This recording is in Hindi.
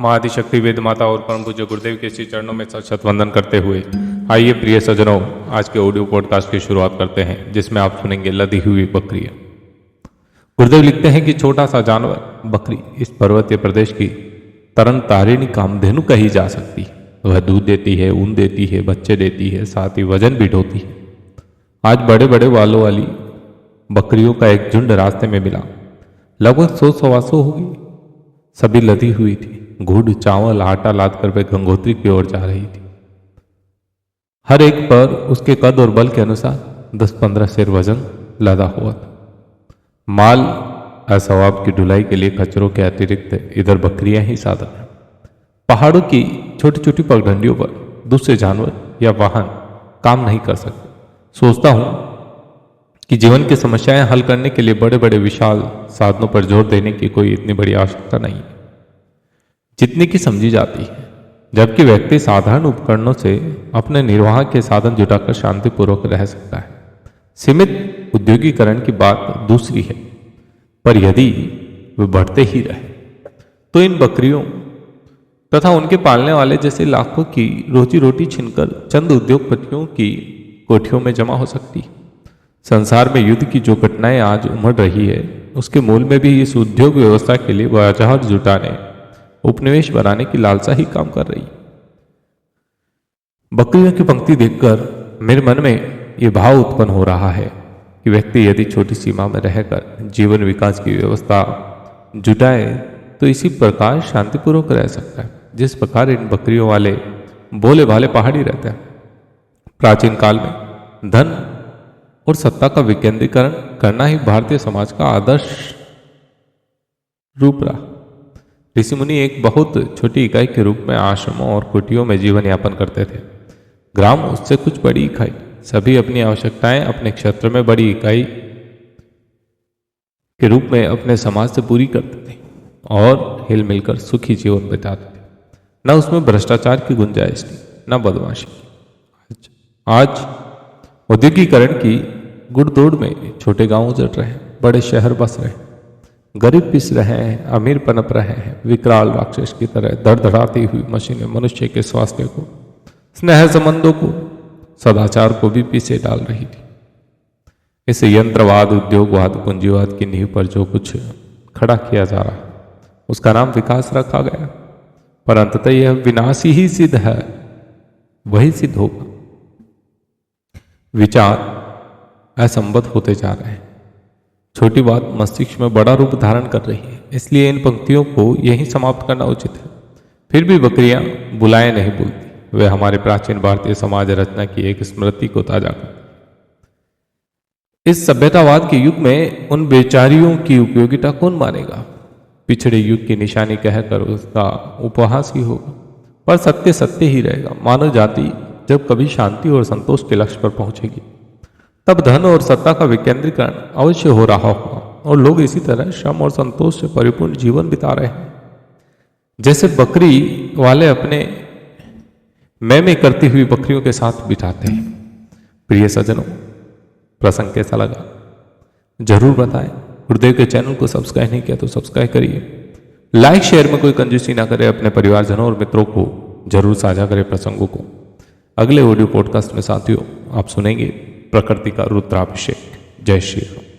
माँ आदिशक्ति वेद माता और परम पूज्य गुरुदेव के श्री चरणों में सत सत वंदन करते हुए आइए प्रिय सज्जनों, आज के ऑडियो पॉडकास्ट की शुरुआत करते हैं, जिसमें आप सुनेंगे लदी हुई बकरियां। गुरुदेव लिखते हैं कि छोटा सा जानवर बकरी इस पर्वतीय प्रदेश की तरन तारिणी कामधेनु कही जा सकती है। वह दूध देती है, ऊन देती है, बच्चे देती है, साथ ही वजन भी ढोती है। आज बड़े बड़े बालों वाली बकरियों का एक झुंड रास्ते में मिला। लगभग 100-125 होगी। सभी लदी हुई थी। गुड़, चावल, आटा लाद कर वे गंगोत्री की ओर जा रही थी। हर एक पर उसके कद और बल के अनुसार 10-15 सेर वजन लदा हुआ था। माल असवाब की ढुलाई के लिए खच्चरों के अतिरिक्त इधर बकरियां ही साधन है। पहाड़ों की छोटी छोटी पगडंडियों पर दूसरे जानवर या वाहन काम नहीं कर सकते। सोचता हूं कि जीवन की समस्याएं हल करने के लिए बड़े बड़े विशाल साधनों पर जोर देने की कोई इतनी बड़ी आवश्यकता नहीं है जितनी की समझी जाती है, जबकि व्यक्ति साधारण उपकरणों से अपने निर्वाह के साधन जुटाकर शांतिपूर्वक रह सकता है। सीमित उद्योगीकरण की बात दूसरी है, पर यदि वे बढ़ते ही रहे तो इन बकरियों तथा उनके पालने वाले जैसे लाखों की रोजी रोटी छीनकर चंद उद्योगपतियों की कोठियों में जमा हो सकती। संसार में युद्ध की जो घटनाएं आज उमड़ रही है, उसके मूल में भी इस उद्योग व्यवस्था के लिए बाजार जुटाने, उपनिवेश बनाने की लालसा ही काम कर रही। बकरियों की पंक्ति देखकर मेरे मन में यह भाव उत्पन्न हो रहा है कि व्यक्ति यदि छोटी सीमा में रहकर जीवन विकास की व्यवस्था जुटाए तो इसी प्रकार शांतिपूर्वक रह सकता है, जिस प्रकार इन बकरियों वाले भोले भाले पहाड़ी रहते हैं। प्राचीन काल में धन और सत्ता का विकेंद्रीकरण करना ही भारतीय समाज का आदर्श रूप रहा। ऋषि मुनि एक बहुत छोटी इकाई के रूप में आश्रमों और कुटियों में जीवन यापन करते थे। ग्राम उससे कुछ बड़ी इकाई। सभी अपनी आवश्यकताएं अपने क्षेत्र में बड़ी इकाई के रूप में अपने समाज से पूरी करते थे और हिल मिलकर सुखी जीवन बिताते थे। न उसमें भ्रष्टाचार की गुंजाइश थी, न बदमाशी की। आज औद्योगिकरण की गुड़दौड़ में छोटे गांव उजड़ रहे, बड़े शहर बस रहे, गरीब पिस रहे हैं, अमीर पनप रहे हैं। विकराल राक्षस की तरह धड़धड़ाती हुई मशीनें मनुष्य के स्वास्थ्य को, स्नेह संबंधों को, सदाचार को भी पीछे डाल रही थी। इस यंत्रवाद, उद्योगवाद, पूंजीवाद की नींव पर जो कुछ खड़ा किया जा रहा, उसका नाम विकास रखा गया, पर अंततः यह विनाशी ही सिद्ध है, वही सिद्ध होगा। विचार असंबद्ध होते जा रहे हैं। छोटी बात मस्तिष्क में बड़ा रूप धारण कर रही है, इसलिए इन पंक्तियों को यहीं समाप्त करना उचित है। फिर भी बकरियां बुलाएं नहीं बोलती। वे हमारे प्राचीन भारतीय समाज रचना की एक स्मृति को ताजा करती। इस सभ्यतावाद के युग में उन बेचारियों की उपयोगिता कौन मानेगा? पिछड़े युग की निशानी कहकर उसका उपहास ही होगा, पर सत्य सत्य ही रहेगा। मानव जाति जब कभी शांति और संतोष के लक्ष्य पर पहुंचेगी, तब धन और सत्ता का विकेंद्रीकरण अवश्य हो रहा होगा और लोग इसी तरह श्रम और संतोष से परिपूर्ण जीवन बिता रहे हैं, जैसे बकरी वाले अपने मैं करती हुई बकरियों के साथ बिताते हैं। प्रिय सज्जनों, प्रसंग कैसा लगा जरूर बताएं। गुरुदेव के चैनल को सब्सक्राइब नहीं किया तो सब्सक्राइब करिए। लाइक शेयर में कोई कंजूसी ना करे। अपने परिवारजनों और मित्रों को जरूर साझा करें प्रसंगों को। अगले ऑडियो पॉडकास्ट में साथियों आप सुनेंगे प्रकृति का रुद्राभिषेक। जय श्री राम।